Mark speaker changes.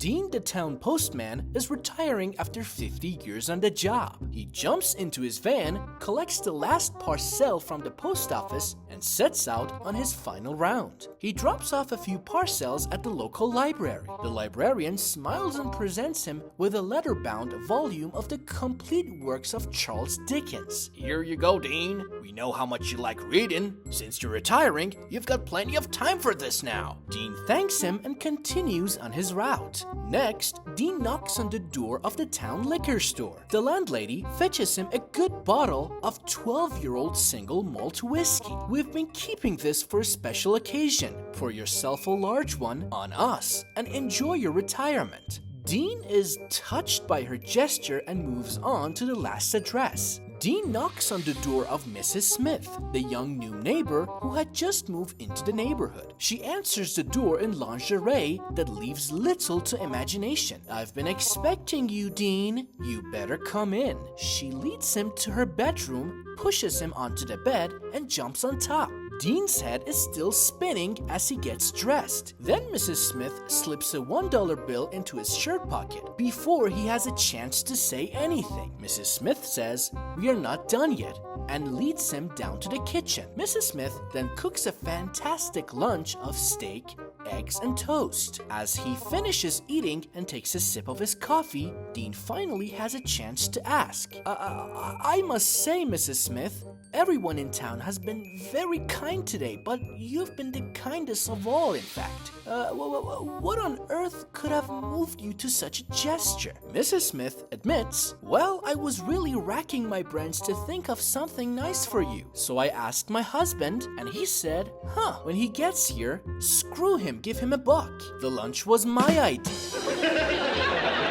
Speaker 1: Dean, the town postman, is retiring after 50 years on the job. He jumps into his van, collects the last parcel from the post office, and sets out on his final round. He drops off a few parcels at the local library. The librarian smiles and presents him with a leather-bound volume of the complete works of Charles Dickens. "Here you go, Dean. We know how much you like reading. Since you're retiring, you've got plenty of time for this now." Dean thanks him and continues on his route. Next, Dean knocks on the door of the town liquor store. The landlady fetches him a good bottle of 12-year-old single malt whiskey. "We've been keeping this for a special occasion. Pour yourself a large one on us and enjoy your retirement." Dean is touched by her gesture and moves on to the last address. Dean knocks on the door of Mrs. Smith, the young new neighbor who had just moved into the neighborhood. She answers the door in lingerie that leaves little to imagination. "I've been expecting you, Dean. You better come in." She leads him to her bedroom, pushes him onto the bed, and jumps on top. Dean's head is still spinning as he gets dressed. Then Mrs. Smith slips a $1 bill into his shirt pocket before he has a chance to say anything. Mrs. Smith says, "We are not done yet," and leads him down to the kitchen. Mrs. Smith then cooks a fantastic lunch of steak, eggs, and toast. As he finishes eating and takes a sip of his coffee, Dean finally has a chance to ask, I must say, Mrs. Smith, everyone in town has been very kind today, but you've been the kindest of all, in fact. What on earth could have moved you to such a gesture?" Mrs. Smith admits, "Well, I was really racking my brains to think of something nice for you. So I asked my husband, and he said, when he gets here, screw him, give him a buck. The lunch was my idea."